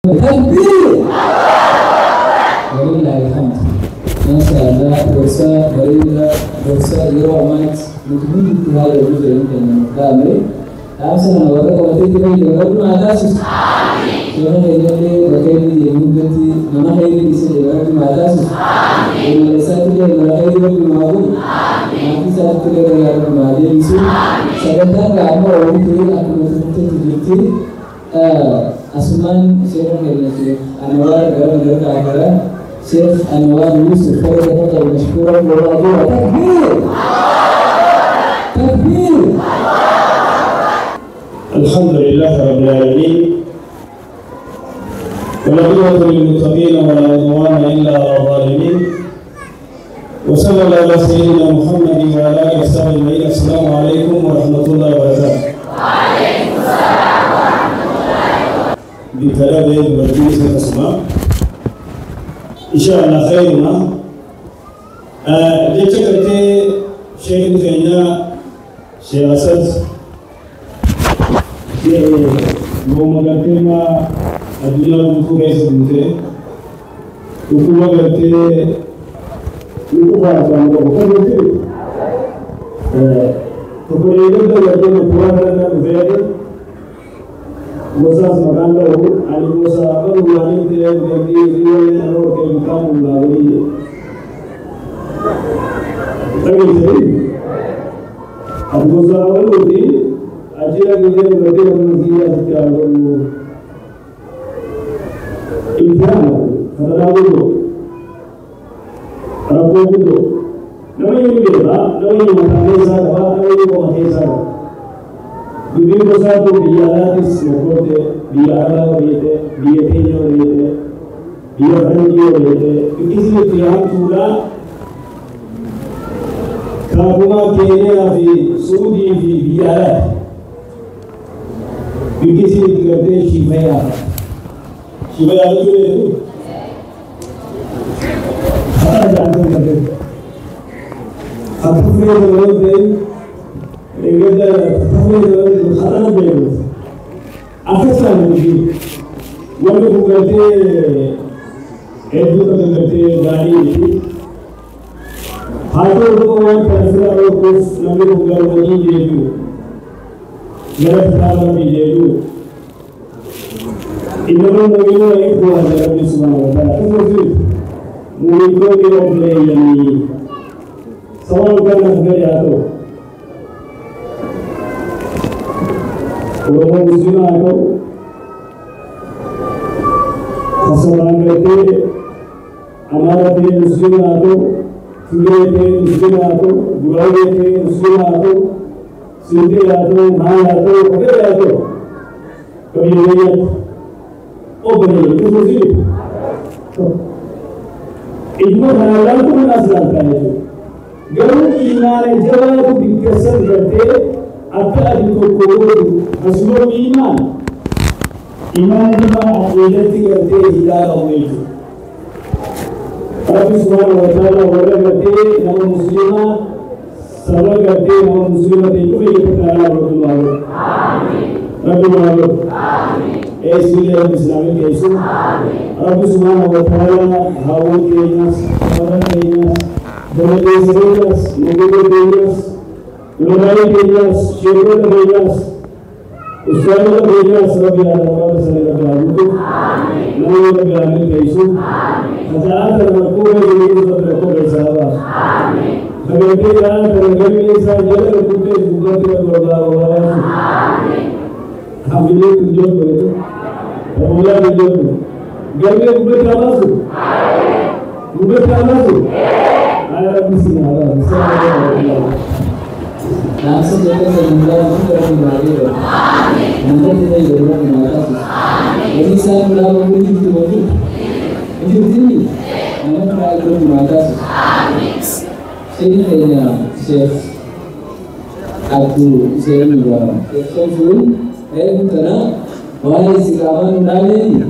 Takbir. Walillahi alhamd. Masya Allah, dosa Iromat mungkin hal itu yang kami asal orang kalau tidak dilakukan ada sih. Jangan jadi bagaimana dia mungkin nama ini bisa dilakukan ada sih. Ini satu yang berada di bawah. Nanti saat kita berada di sini, sebentar kamu orang itu akan betul-betul Asuman Syekh Anwar gara-gara keakhiran Syekh Anwar Yusuf Faridata al-Mashkura Wallahu Takbir. Takbir. Alhamdulillah Rabbil Alamin. والعقبة للمتقين ولا عدوان إلا على الظالمين وصلى الله على سيدنا محمد وعلى آله وصحبه أجمعين. السلام عليكم ورحمة الله وبركاته. وعليكم السلام ورحمة الله وبركاته. بكلام بركيز الأسماء إن شاء الله خيرنا. جاءت شيخ زينا شيخ أسد مومغتما Aduna buku rasa buku, buku berarti buku apa? Buku berarti, buku ini tu berarti buku apa? Berarti, musa semakan lahu, ali musa apa? Bukan itu berarti dia yang orang kita mulai. Tapi jadi, ali musa apa berarti? Ajar kita berarti orang kita sekarang. Impian, kata dulu, Rabu dulu. Namanya ini lah, namanya matahari sana, namanya matahari sana. Dulu masa tu dia ada sesuatu, dia ada orang dia punya orang dia orang orang. Kisi tiang tulah, kamu kene afi Saudi afi dia ada. Kisi tiga deh Shivaya. Shivaya itu itu. Apa jangan kerja? Apa punya orang lain? Enggak ada. Apa punya orang lain? Apa sahaja ini? Walau bukan itu kan kerja dari itu. Hati itu orang terserah orang kus namun bukan lagi itu. Mereka tahu itu. Innamal mu'minuna ikhwah dalam Islam. Itu mu'min itu boleh yani sawal kan negara itu. Orang Muslim itu khasatan itu हमारा भी मुस्लिम आतो सुने थे मुस्लिम आतो बुलावे थे मुस्लिम आतो सीधे आतो ना आतो पकड़े आतो कभी नहीं ओ बने तो मुस्लिम इतना हलाल तो ना जानता है जो गरुड़ ईमान जवान को डिस्कशन करते अक्ल को कोड असलो ईमान ईमान जब अकीदत करते हिदायत होगी Rabbi Subhanahu wa Ta'ala warahmati nama muslimah sabar करते nama muslimat itu kita Allah amin Rabbi Muhammad amin ऐसी लेकिन इस्लामी कैसे आमीन Rabbi Subhanahu wa Ta'ala hawa kenyas sabar kenyas berbagai kenyas negeri kenyas ulama kenyas syekh kenyas ustaz kenyas Rabbi Allah sallallahu alaihi amin nama Rabbi amin कैसे आमीन Azan termakul ini untuk termakul bersama. Amin. Bagaimana terjadi saja kita juga tidak berlalu. Amin. Kami tujuan itu. Mulai tujuan. Gaya kita masuk. Amin. Kita masuk. Ayat Bismillah. Langsung kita semula kita kembali. Amin. Nanti kita juga kembali. Amin. Ini saya mulai itu lagi. Itu sini, nama kerajaan Malaysia. Amin. Sini hanya Syekh Abdul Zain Ibrahim. Kemudian, kerana wahai sekawan nami,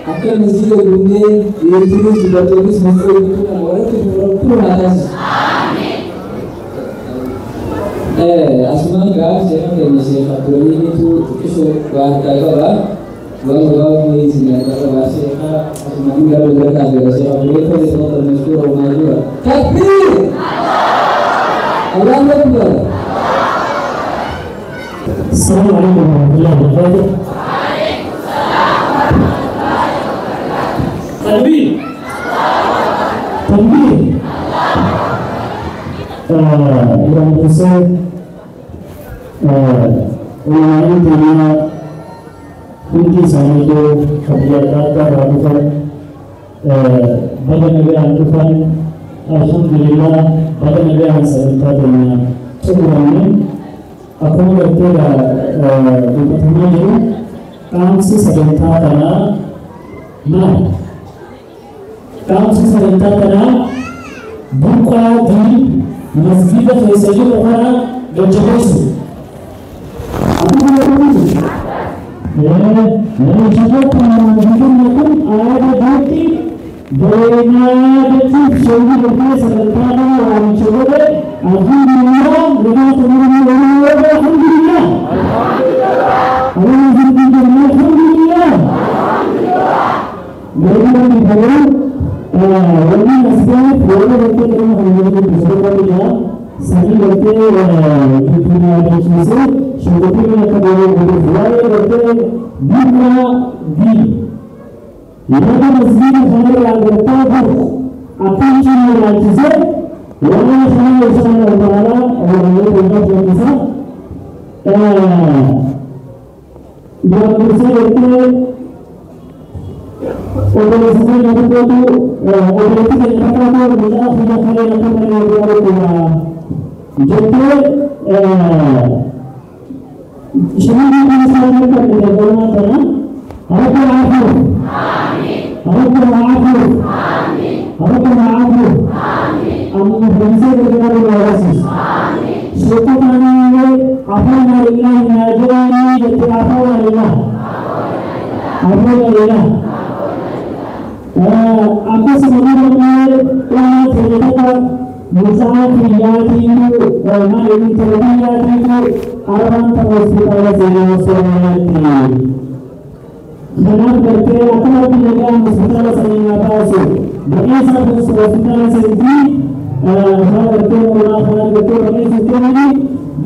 akan mesti dunia ini sudah terus masuk ke orang itu Malaysia. Amin. Asma kah Syekh hanya Syekh Abdul ini tu kisah bahasa orang ini sini kata العافية شيخ عبد الوهاب فليتفضل مشكورا ومأجورا. تكبير! الله أكبر. السلام عليكم ورحمة الله وبركاته. تكبير! تكبير! Yang besar, orang dunia kunci sana itu kebijakan ratusan badan negara ratusan, alhamdulillah badan negara sebentar dunia semuanya. Aku berkata di pertama ini kami sebentar tanah, nah kami sebentar tanah buka di masjid Faisal Bukhara dan Jakarta. Aku berkata, yang juga menunjukkan ada bukti benar betul sungguh betul sebentar orang coba. Alhamdulillah, dengan teman-teman alhamdulillah. Alhamdulillah. Bagaimana dibawa? Ini masih boleh betul dengan orang bersama dia. Sari betul di dunia ini sebetulnya kemudian berbuat betul buka di. Ia masjid yang bertajuk akan cuma lagi. Orang yang bersama Allah, orang yang bersama yang bersama itu orang bersama itu orang itu yang pertama kita sudah kali akan mengenal dia. Jadi semua orang yang bersama kita Allah maafkan. Amin. Allah maafkan. Amin. Allah maafkan. Amin. Bersama dengan Allah. Amin. Syukurnya apa marilah najani jadi apa marilah. Apa marilah. Apa sebenarnya orang terlibat musafir itu orang ini terlibat itu orang terus kita jalan Jangan berkira apa yang hospital saya pasal. Bagi saya hospital sendiri, saya berkira orang berkira ini sendiri.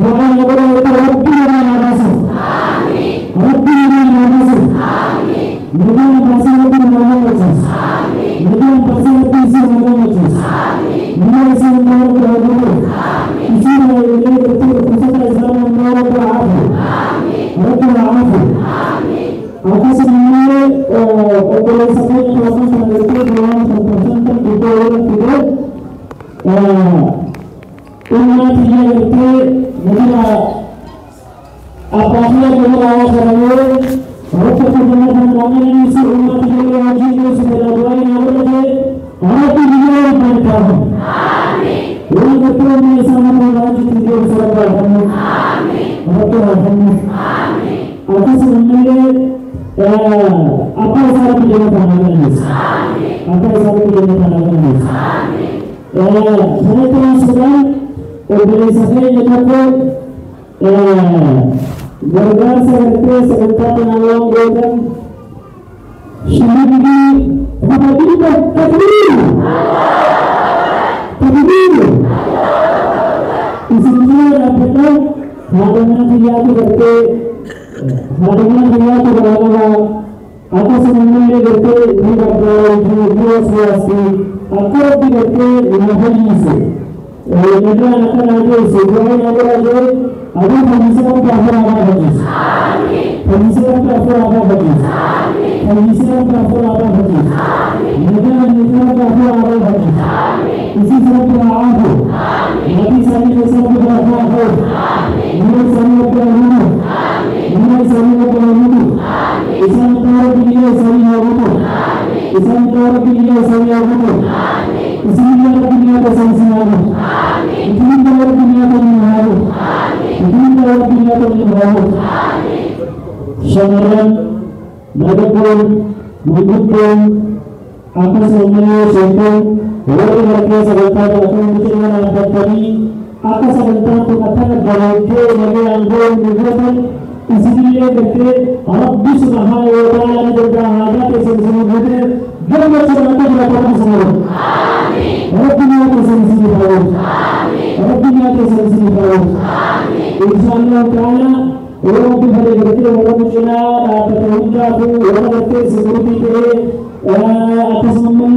Jangan orang Rabbi yang merasa. Amin. Rabbi yang merasa. Amin. Jangan pasal itu merasa. Amin. Jangan pasal itu merasa. Amin. Jangan pasal itu merasa. Amin. Isi yang berkira hospital Islam merasa. Amin. Rabbi merasa. Apa sebenarnya organisasi yang melakukan penelitian dalam mempertahankan budaya kita umat yang itu negara apabila negara serangan mereka perjalanan kami ini si umat yang wajib itu segera doa yang ada hati dia yang berkah. Amin. Orang betul ini sangat wajib itu segera doa. Amin. Betul amin. Amin. Apa sebenarnya apa yang menjadi pandangan ini? Apa yang menjadi pandangan ini? Saya teruskan organisasi yang dilakukan bergerak sebentar menawar dengan syahidi apa takbir isinya apa hadapan dia itu hadapan dia itu berapa apa sebenarnya itu dua suasi akan diberke mahasiswa negara akan ada sebuah negara ada pemisahan plafon apa hadis pemisahan plafon apa hadis pemisahan plafon apa hadis negara plafon apa hadis isi satu aku nanti saya bisa berapa mulai saya berapa mulai saya berapa Islam tahu dia saya berapa Islam tahu dia saya berapa Islam tahu dia saya berapa Islam tahu dia saya berapa Syamaran Nadapun Mengikutan Apa semuanya Syaitan Wali mereka sebentar Aku menceritakan alat tadi Apa sebentar Tukatan Berhenti Bagi anggul Mengikutan Isinya berkata Rabbi subhanahu wa ta'ala Berkata Hajat Sesuatu Dia macam Tuhan semua. Rabbina tersebut baru. Rabbina tersebut baru. Insyaallah taala orang tu hari berarti orang mula dapat umrah tu orang berarti security ke atas memang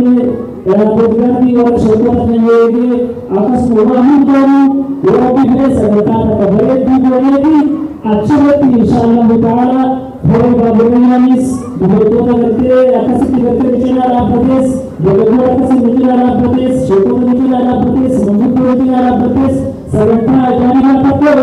berarti orang syukur terjadi atas memahami baru orang berarti sebentar kabar itu berarti अच्छा व्यक्ति इंशाअल्लाह ताला थोड़े बाबुनियानिस बेतो करते आकाशी करते विचारा प्रदेश जगत आकाशी विचारा प्रदेश क्षेत्र विचारा प्रदेश मंदिर विचारा प्रदेश सर्वथा जानिया पत्तो